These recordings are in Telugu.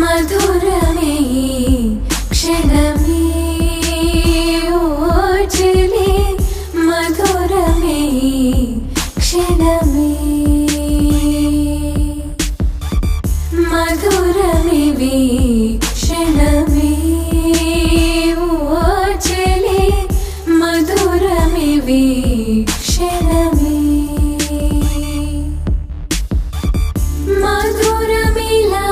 మధురమే క్షణమే ఓజలే మధురమే క్షణమే మధురమే వీక్షణమే ఓజలే మధురమే వీక్షణమే మధురమిలా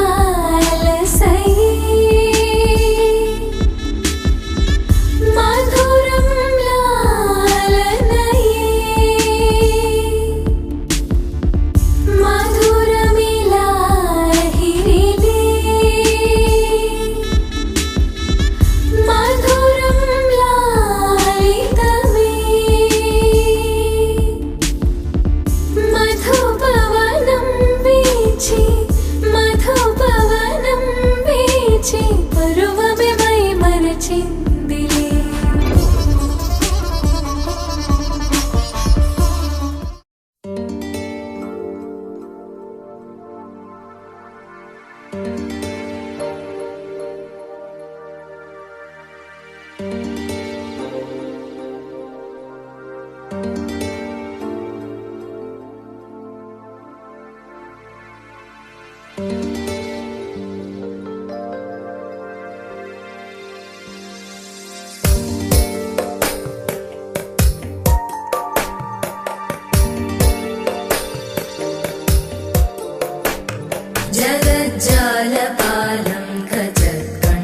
జగజ్జాలపాలం గజత్కంఠమాలం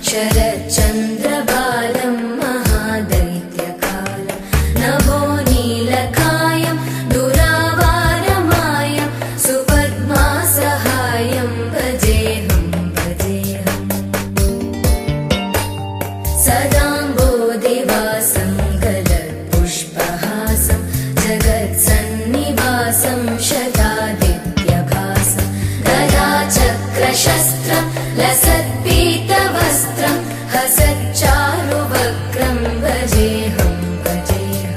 శరచ్చంద్రబాలం మహాదైత్యకాలం నభోనీలకాయం దురావారమాయం సుపద్మాసహాయం భజేహం భజేహం సదాంబోధివాసం గలత్పుష్పహాసం జగత్సన్నివాసం శతాదిత్యభాసం చక్రశస్త్రం లసత్పీతవస్త్రం హసచ్చారువక్రం భజేహం భజేహం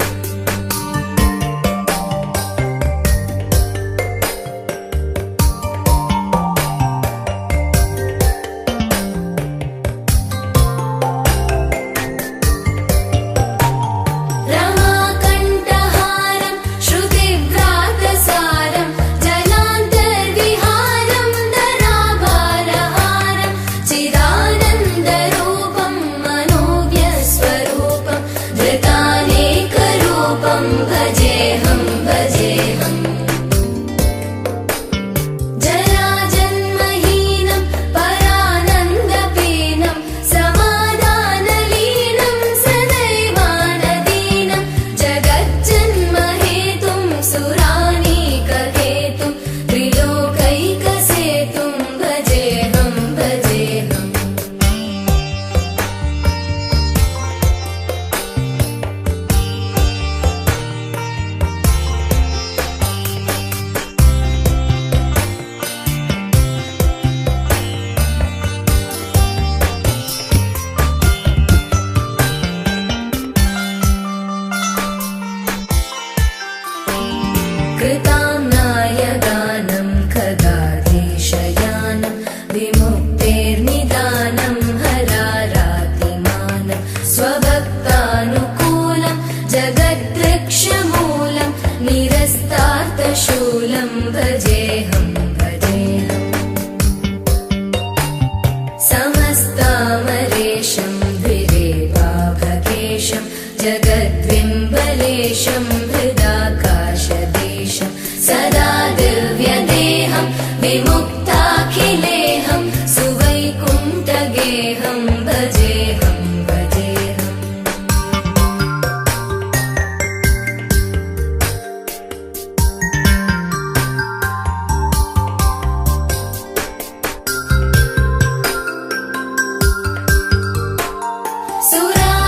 जगद्विम्बलेशं हृदाकाशदेशं सदा दिव्यदेहं विमुक्ताखिलेहं सुवैकुण्ठगेहं भजेऽहं भजेऽहम्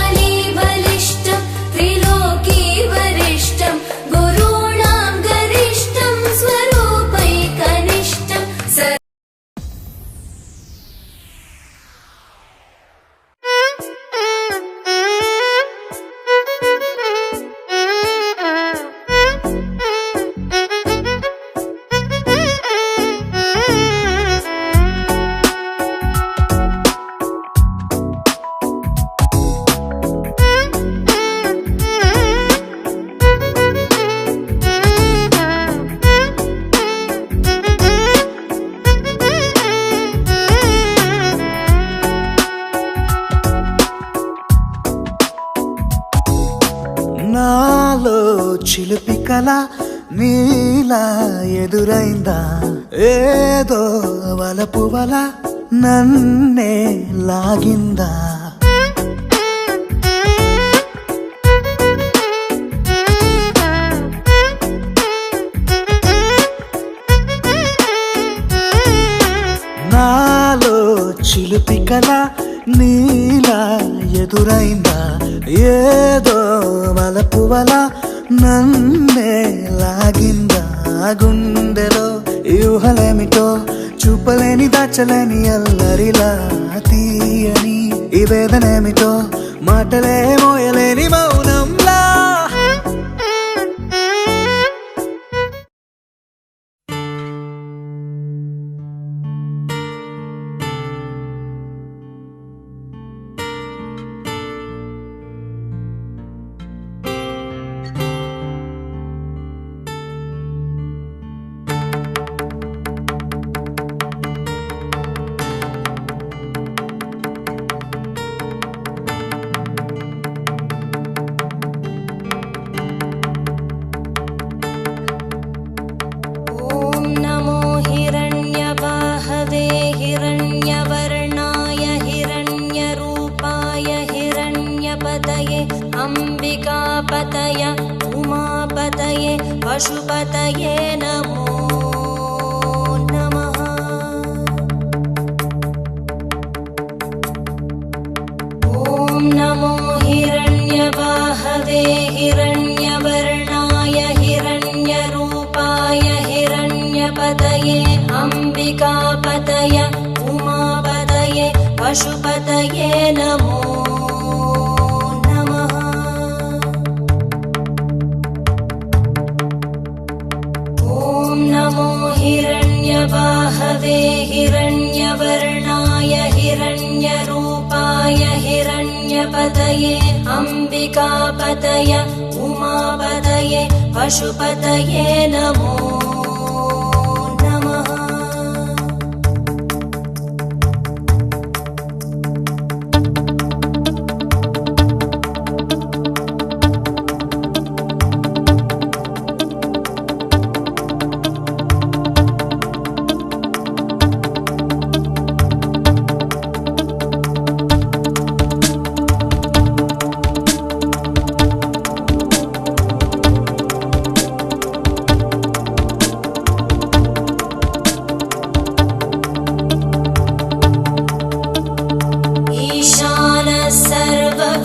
सुरालीबलिष्ठं त्रिलोकीवरिष्ठं गुरूणां गरिष्ठं स्वरूपैकनिष्ठं నాలో చిలిపి కల నీలా ఎదురైందా ఏదో వలపు వల నన్నే లాగిందా నాలో చిలిపి కల నీలా ఎదురైందా ఏదో వలపు వల నన్నే లాగిందా గుండెలో ఊహలేమిటో చూపలేని దాచలేని అల్లరిలా తీయని ఈ వేదనేమిటో మాటలే మోయలేని మౌనంలా ॐ नमो हिरण्यवाहवे हिरण्यवर्णाय हिरण्यरूपाय हिरण्यपतये अम्बिकापतय उमापतये पशुपतये नमो नमः ॐ नमो हिरण्यवाहवे हिरण्यवर्णाय हिरण्यरूपाय हिरण्यपतये अम्बिकापतय उमापतये पशुपतये नमो नमः ॐ नमो हिरण्यवाहवे हिरण्यवर्णाय हिरण्यरूपाय हिरण्यपतये अम्बिकापतय उमापतये पशुपतये नमो नमः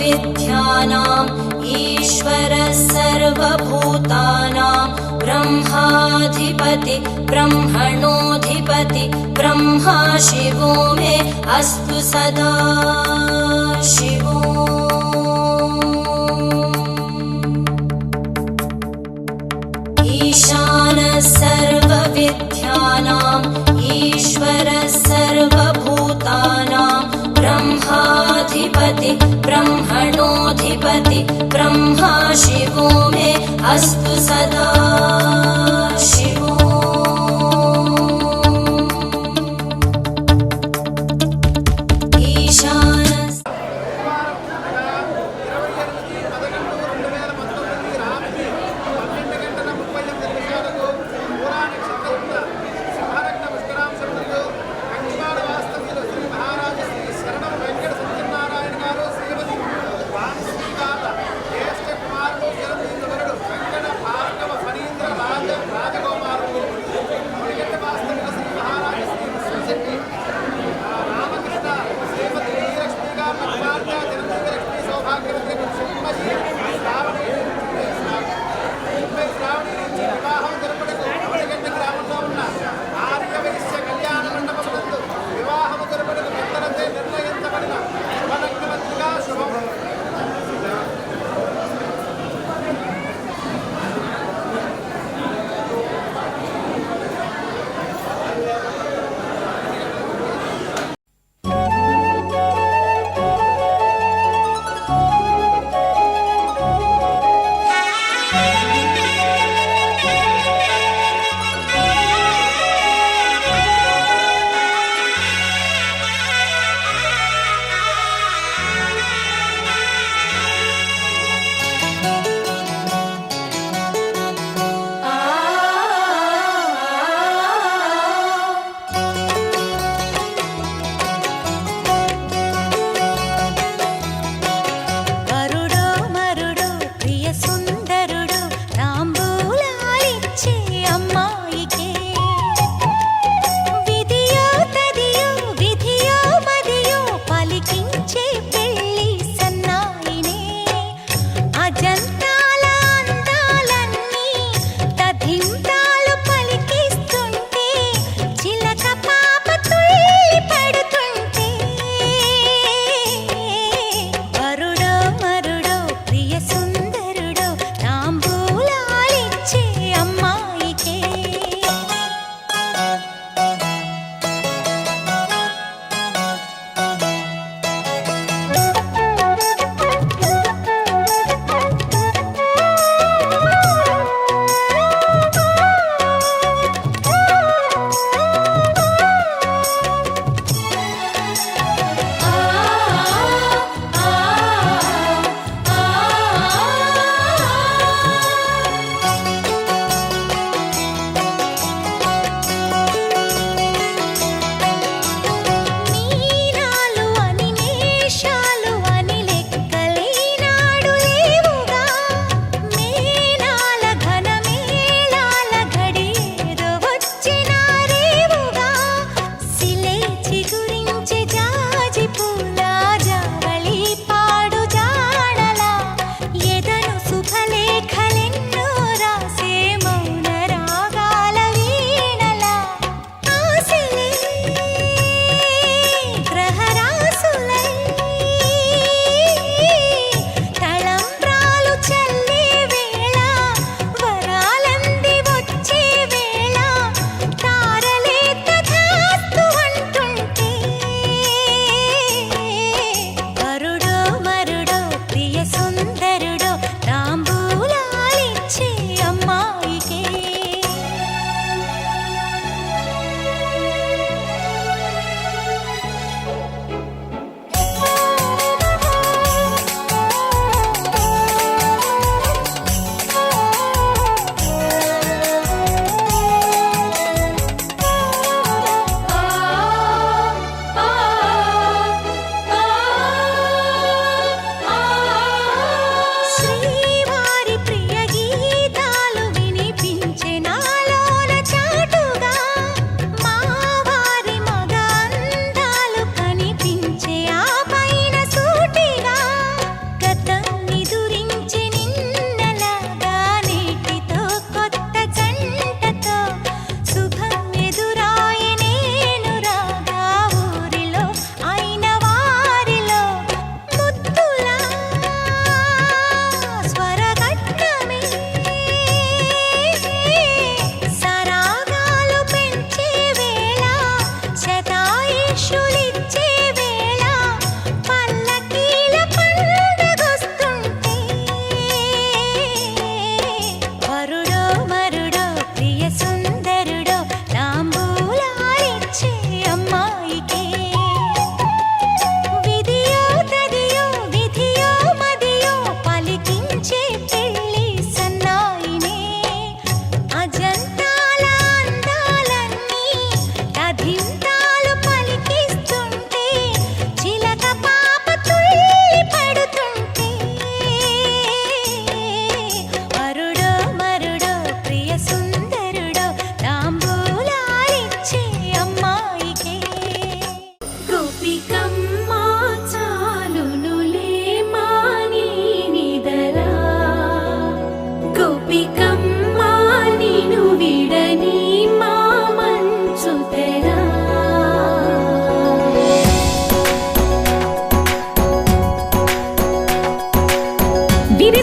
सर्वविद्यानाम् ईश्वरः सर्वभूतानां ब्रह्माधिपति ब्रह्मणोऽधिपति ब्रह्मा शिवो मे अस्तु सदा शिवो ईशानः सर्वविद्यानाम् ईश्वरः सर्वभूतानां ब्रह्माधिपति ब्रह्मणोऽधिपति ब्रह्मा शिवो मे अस्तु सदा शिवो ईशानः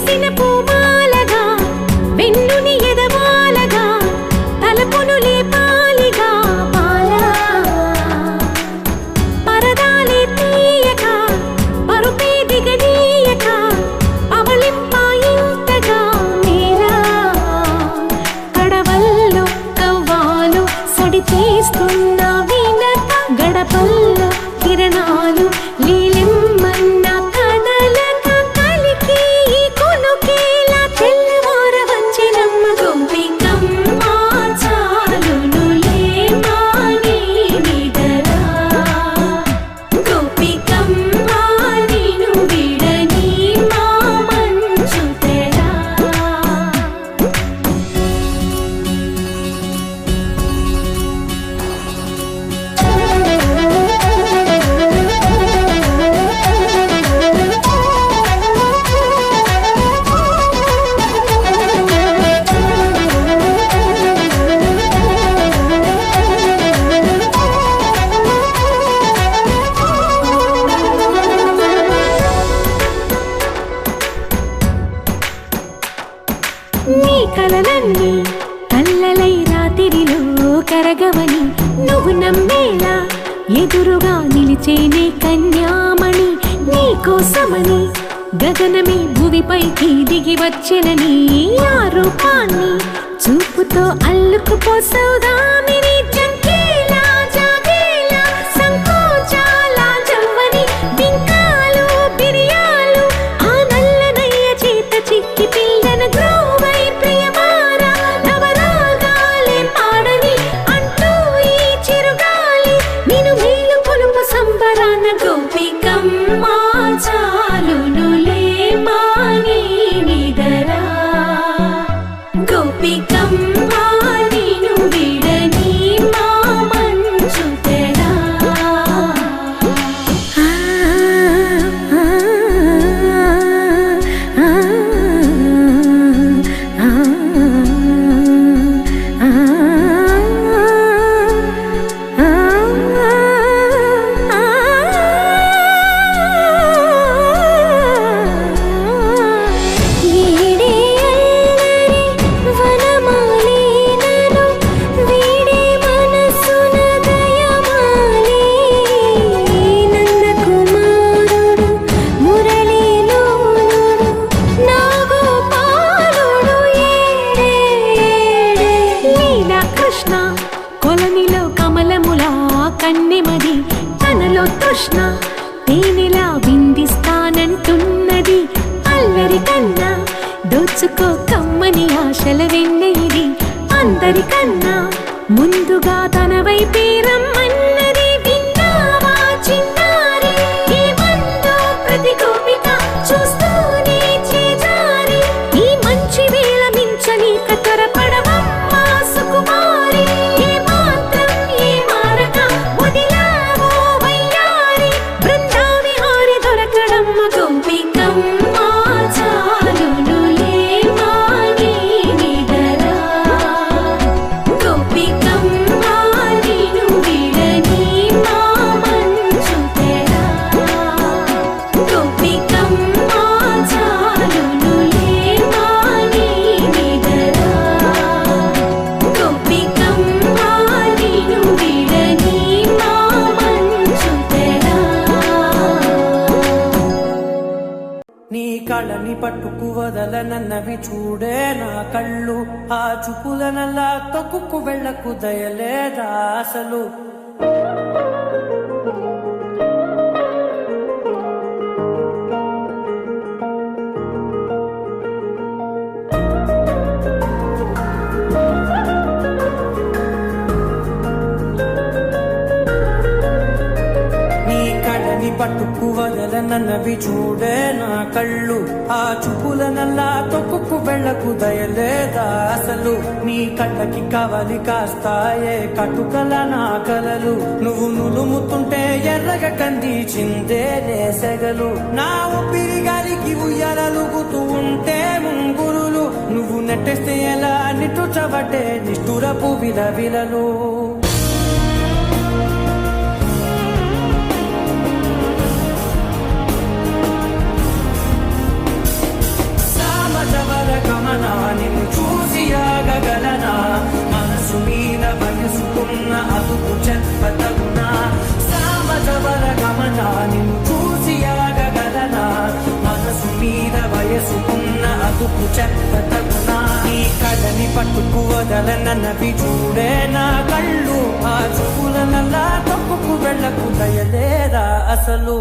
విరిసిన పూమాలగా వెన్నుని ఎదవాలగా తలపును లేపాలిగా బాలా పరదాలే తీయక పరుపే దిగనీయక అవలింపాయింతగా మేరా కడవల్లో కవ్వాలు సడి చేస్తున్న వీణత గడపల్లో కిరణాలు లీలెమ్మన్న కదలక కలికి ఈ కొనుకేలా తెల్లవార వచ్చినమ్మ గోపికమ్మ చాలునులే మాని నిదరా గోపికమ్మ నిను విడని మా మంచు తెరా నీ కలలన్నీ కల్లలై రాత్రిలో కరగవని నువ్వు నమ్మేలా ఎదురుగా నిలిచేనే కన్యామణి నీ కోసమని గగనమే భువిపైకి దిగి వచ్చెనని ఆ రూపాన్ని చూపుతో అల్లుకుపోసౌదామిని జంకేలా జాగేలా సంకోచాల జవ్వని బింకాలు బిరియాలు ఆ నల్లనయ్య చేత చిక్కి పిల్లన గ్రోవై ప్రియమార నవరాగాలే పాడని అంటూ ఈ చిరుగాలి నిన్ను మేలు కొలుపు సంబరాన గోపికమ్మ చాలునులే మాని నిదరా గోపికమ్మ నిను విడని మా మంచు తెరా వీడే అల్లరి వనమాలినను వీడే మనసున దయమాలి నందకుమారుడు మురళీలోలుడు నాగోపాలుడు ఏడే లీలా కృష్ణ కొలనిలో కమలములా కన్నెమది తనలో తృష్ణ తేనెలా విందిస్తానంటున్నది అల్లరి కన్నా దోచుకో కమ్మని ఆశల వెన్నెయిది అందరికన్నా ముందుగా తన వైపే రమ్మన్నది విన్నావా చిన్నారి ఈ మందో ప్రతి గోపిక చూస్తూనే చేజారి ఈ మంచి వేళ మించని కతరపడవమ్మ సుకుమారి ఏ మాత్రం ఏ మారక వదిలావో వయ్యారి బృందావిహారి దొరకడమ్మ గోపికమ్మ చాలునులే మాని నిదరా గోపికమ్మ నిను విడని మా మంచు తెరా గోపికమ్మ చాలునులే మాని నిదరా గోపికమ్మ నిను విడని మా మంచు తెరా నీ కళ్ళని పట్టుకు వదలనన్నవి చూడే నా కళ్ళు ఆ చూపులనల్లా తొక్కుకు వెళ్ళకు దయలేదా అసలు నీ కళ్ళని పట్టుకు వదలనన్నవి చూడే నా కళ్ళు ఆ చూపులనల్లా తొక్కుకు వెళ్ళకు దయలేదా అసలు నీ కళ్ళకి కవలి కాస్తాయే కటుకల నా కలలు నువ్వు నులుముతుంటే ఎర్రగ కంది చిందే నేసెగలు నా ఊపిరి గాలికి ఉయ్యాలలుగుతూ ఉంటే ముంగురులు నువ్వు నెట్టేస్తే ఎలా నిట్టుచబట్టే నిష్ఠురపు విలవిలలు గమనా నిన్ను చూసి ఆగగలనా మనసు మీద వయసుకున్న అదుపు చెప్పతగునా సామజవర గమనా నిన్ను చూసి ఆగగలనా మనసు మీద వయసుకున్న అదుపు చెప్పతగునా నీ కళ్ళని పట్టుకు వదలనవి చూడే నా కళ్ళు ఆ చూపుల నల్లా తప్పుకు వెళ్ళకు దయలేదా అసలు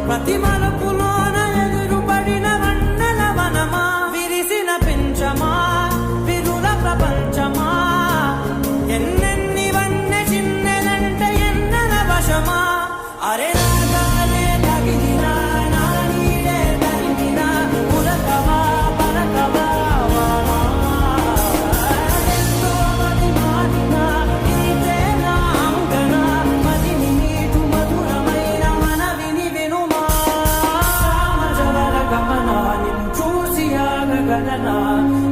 ప్రతి మలుపులోన ఎదురుపడిన వన్నెల వనమా విరిసిన పించమా విరుల ప్రపంచమా ఎన్నెన్ని వన్నె చిన్నెలంటే ఎన్నెల వశమా అరే నాగాలే తగిలినా నా నీడే తరిమినా పులకవా పలకవా ఎంతో మది మాటినా ఇంతే నా అంగన మదిని నీటు మధురమైన మనవిని వినుమా సామజవర గమనా నిన్ను చూసి ఆగగలనా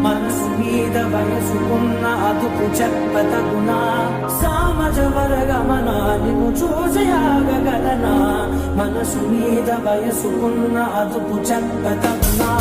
మనసు మీద వయసుకున్న అదుపు చెప్పతగునా సామజవర గమనా నిన్ను చూసి ఆగగలనా మనసు మీద వయసుకున్న అదుపు చెప్పతగునా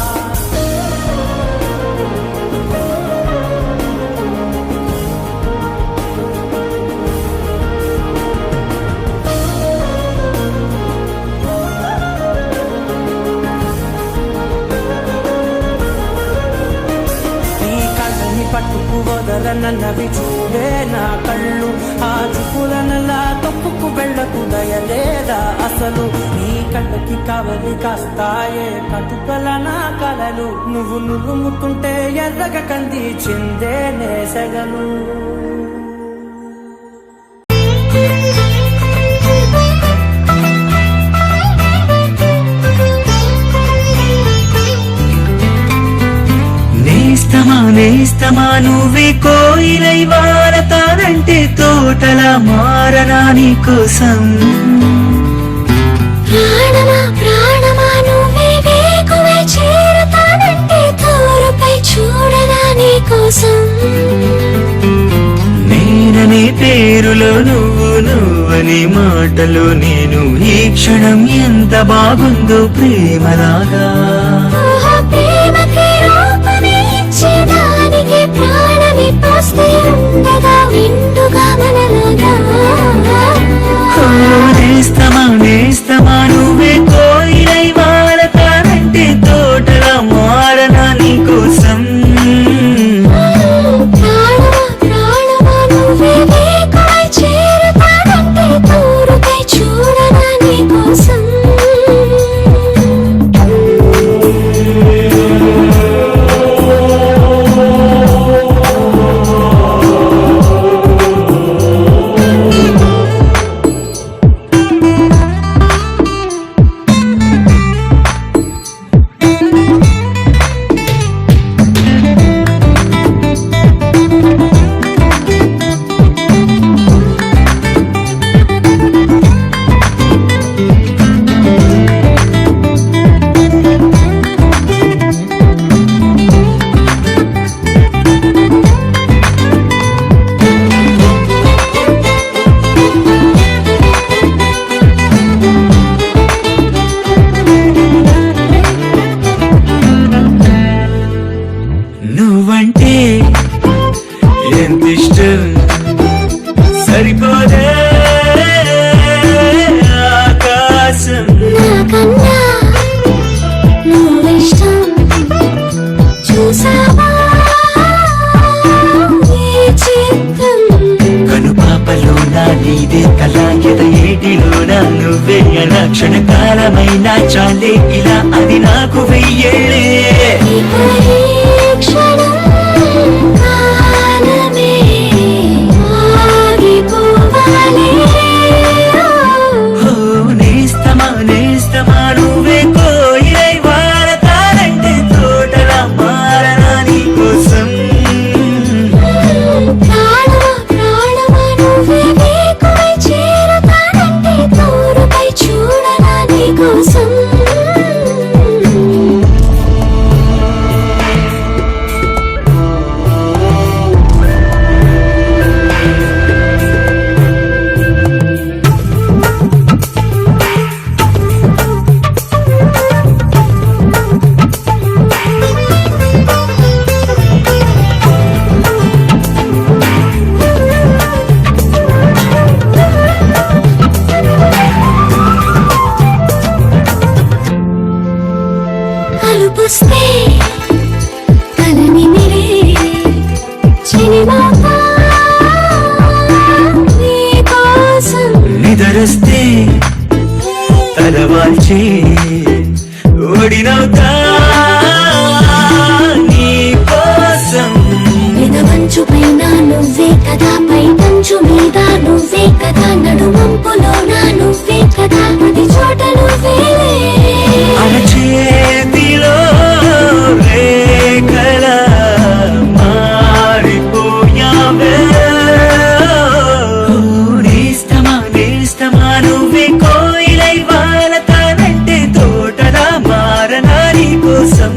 పట్టుకు వదలనవి చూడే నా కళ్ళు ఆ చూపులనలా తప్పుకు వెళ్ళకు దయలేదా అసలు నీ కళ్ళకి కవలి కాస్తాయే కటుకల నా కలలు నువ్వు నువ్వుముతుంటే ఎర్రగ కంది చిందే నేసగలు నేస్తమా నువ్వే కోయిలై వారతానంటే తోటల మారనా నీ కోసం ప్రాణమా ప్రాణమా నువ్వే వేకువే చేరతానంటే తోరుపై చూడనా నీ కోసం నేననే పేరులో నువ్వనే మాటలో నేను ఈ క్షణం ఎంత బాగుందో ప్రేమలాగా ప్రేమకి రూపమే ఇచ్చేదానికి ప్రాణమి పోస్తే ఉండగా విండుగా మనలాగా నేస్తమా నువ్వే కోయిలై వారతానంటే తోటల మారనా నీ కోసం ప్రాణమా ప్రాణమా నువ్వే వేకువై చేరతానంటే తోరుపై చూడనా నీ కోసం నువ్వంటే ఎంత ఇష్టం సరిపోదే ఆకాశం నాకన్నా నువ్విష్టం చూసావా ఈ చిత్రం కనుపాపలో నా నీదే కళ ఎద ఏటిలో నా నువ్వే అలా క్షణకాలమైనా చాలే ఇలా అది నాకు వెయ్యేళ్ళే క్షణం కాలమే ఆగిపోవాలి వాల్చే ఓడినవుతా నీ కోసం మంచు పైన నువ్వే కదా పైటంచు మీద నువ్వే కదా నడుమంపులోన నువ్వే కదా ప్రతి చోట నువ్వేలే అరచేతిలో రేఖల మారిపోయావే నేస్తమా నువ్వే కోయిలై వాలతానంటే తోటలా మారనా నీ కోసం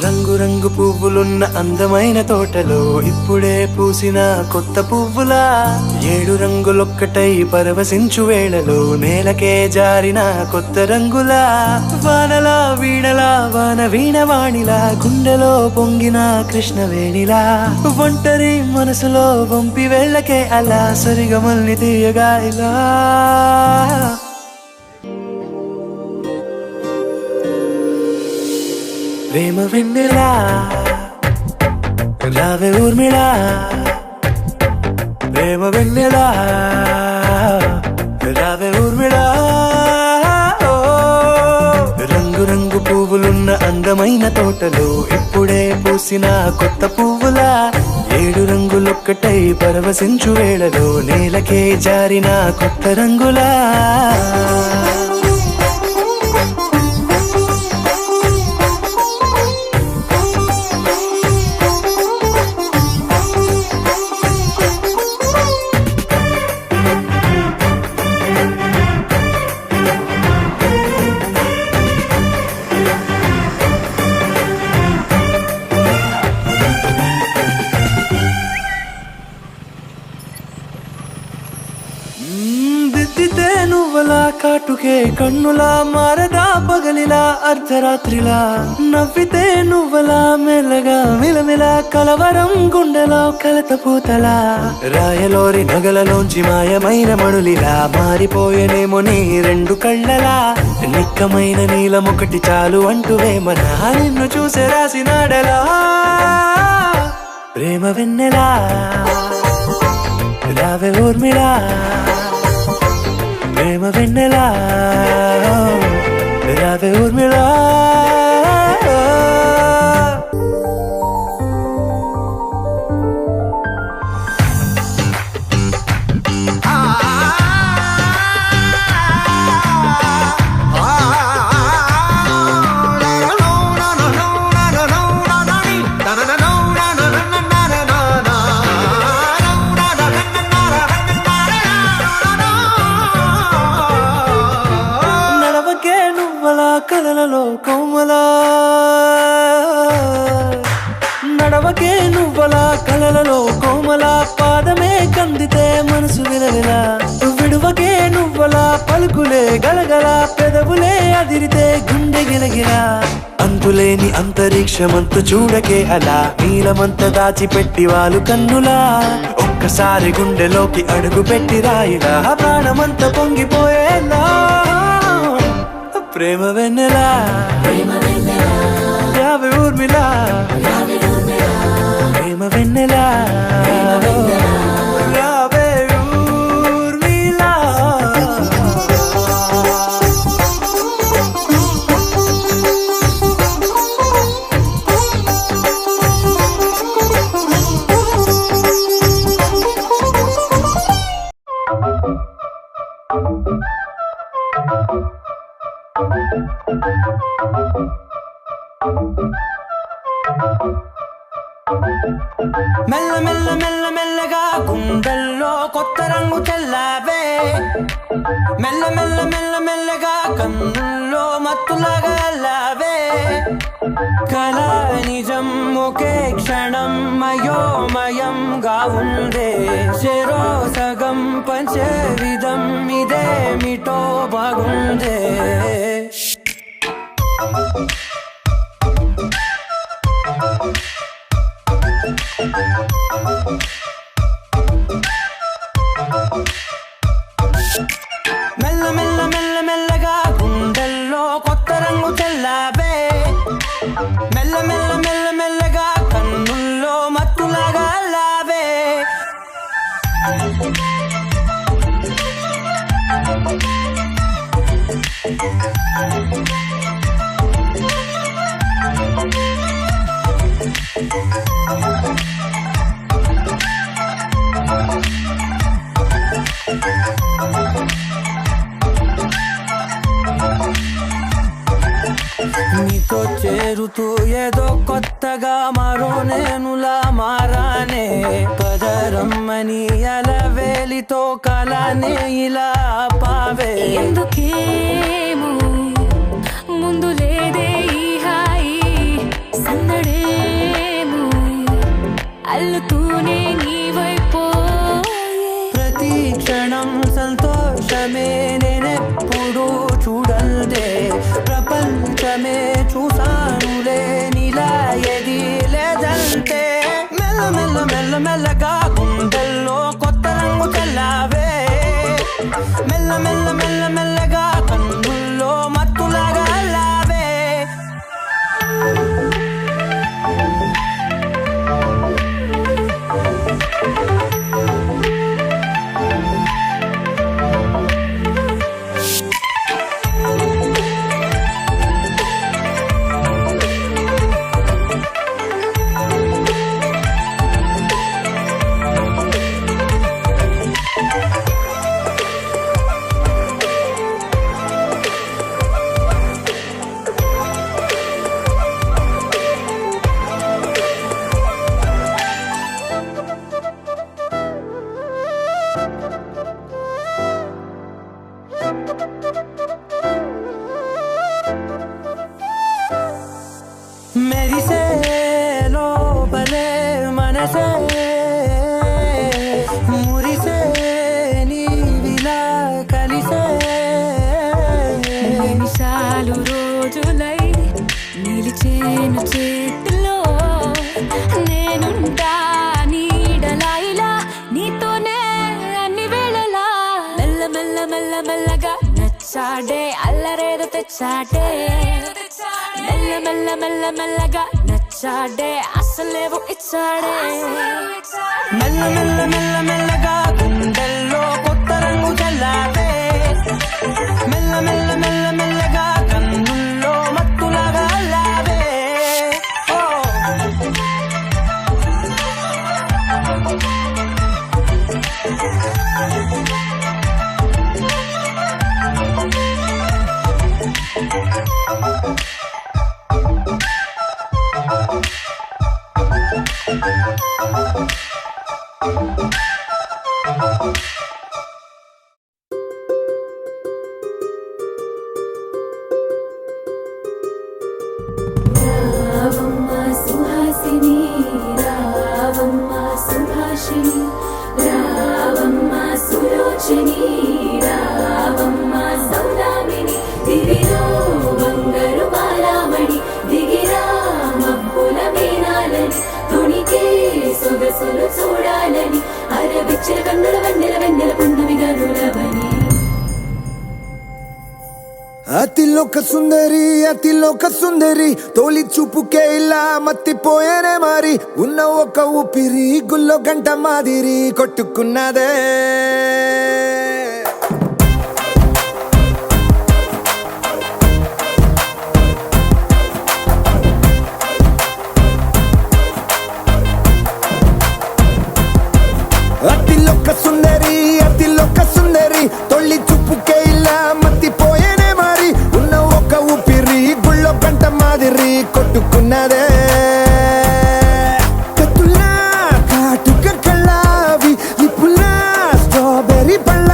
రంగు రంగు పువ్వులున్న అందమైన తోటలో ఇప్పుడే పూసిన కొత్త పువ్వులా 7 రంగులొక్కటై పరవశించు వేళలో నేలకే జారిన కొత్త రంగులా వానలా వీణలా వాన వీణవాణిలా గుండెలో పొంగిన కృష్ణవేణిలా ఒంటరి మనసులో వంపి వెళ్ళకే అలా సరిగమల్ని తీయగా ఇలా ప్రేమ వెన్నెలా రావే ఊర్మిళా ప్రేమ వెన్నెలా రావే ఊర్మిళా రంగు రంగు పువ్వులున్న అందమైన తోటలో ఇప్పుడే పూసిన కొత్త పువ్వులా 7 రంగులొక్కటై పరవశించు వేళలో నేలకే జారిన కొత్త రంగులా నువ్వలా కాటుకే కన్నులా మారదా పగలిలా అర్ధరాత్రిలా నవ్వితే నువ్వలా మెల్లగా మిలమిలా కలవరం గుండెలో కలతపూతలా రాయలోరి నగలలోంచి మాయమైన మణులిలా మారిపోయేనేమో నీ 2 కళ్ళలా నిక్కమైన నీలమొకటి చాలు అంటూ వేమనా నిన్ను చూసే రాసినాడలా ప్రేమ వెన్నెలా రావే ఊర్మిళా ప్రేమ వెన్నెలా రావే ఊర్మిళా కలలలో కోమలా నడవకే నువ్వలా కలలలో కోమలా పాదమే కందితే మనసు విలవిలా విడువకే నువ్వలా పలుకులే గలగల పెదవులే అదిరితే గుండె గిలగిలా అంతులేని అంతరిక్షమంతు చూడకే అలా నీలమంత దాచిపెట్టి వాళ్ళు కన్నులా ఒక్కసారి గుండెలోకి అడుగు పెట్టి రాయిలా ప్రాణమంత పొంగిపోయేలా ప్రేమ వెన్నెలా రావే ఊర్మిళా ప్రేమ వెన్నెలా రావే ఊర్మిళా మెల్ల మెల్ల మెల్ల మెల్లగా గుండెల్లో కొత్త రంగు చల్లావే మెల్ల మెల్ల మెల్ల మెల్లగా కన్నుల్లో మత్తులాగా అల్లావే కళ నిజం ఒకే క్షణం మయోమయంగా ఉందే చెరో సగం పంచే విధం ఇదేమిటో బాగుందే పదరమ్మని అలవేలితో కలానే ఇలా పావే ఎందుకేమో ముందు లేదే ఈ హాయి సందడేమో అల్లుతూనే నీవైపోయే ప్రతి క్షణం సంతోషమే నేనెప్పుడు చూడల్దే ప్రపంచమే చూసానులే నీలా ఎది లేదంటే మెల్ల మెల్ల మెల్ల మెల్లగా గుండెల్లో కొత్త రంగు చల్లావే మెల్ల మెల్ల మెల్ల మెల్లగా కన్నుల్లో మత్తులాగా అల్లావే మెరిసే లోపలే మనసే మురిసే నీవిలా కలిసే నిమిషాలు రోజులై నిలిచేను చేతిలో నేనుంటా నీడలా ఇలా నీతోనే అన్ని వేళలా మెల్ల మెల్ల మెల్ల మెల్లగా నచ్చాడే అల్లరేదో తెచ్చాడే మెల్ల మెల్ల మెల్ల మెల్లగా నచ్చాడే అసలేవో ఇచ్చాడే మెల్ల మెల్ల మెల్ల మెల్లగా గుండెల్లో కొత్త రంగు చల్లావే మెల్ల మెల్ల మెల్ల మెల్లగా కన్నుల్లో మత్తులాగా అల్లావే ఓ రావమ్మ సుహాసిని రావమ్మ సుభాషిణి రావమ్మ సులోచని రావమ్మ సౌదామిని దివిలో బంగారు బాలామణి దిగిరా మబ్బుల మీనాలని తుణికే సొగసులు చూడాలని అరవిచ్చిన కన్నుల వెన్నెల వెన్నెల పున్నమిగా నులవని అతిలోక సుందరి తోలి చూపుకే ఇలా మత్తిపోయేనే మారి ఉన్న ఒక ఊపిరి గుల్లో గంట మాదిరి కొట్టుకున్నదే అతిలోక సుందరి తొలి చూపుకే ఇలా మత్తిపోయేనే మారి ఉన్న ఒక ఊపిరి గుళ్ళో గంట మాదిరి కొట్టుకున్నదే కత్తులా కాటుక కళ్ళావి నిప్పులా స్ట్రాబెర్రీ పళ్ళ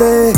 ముందే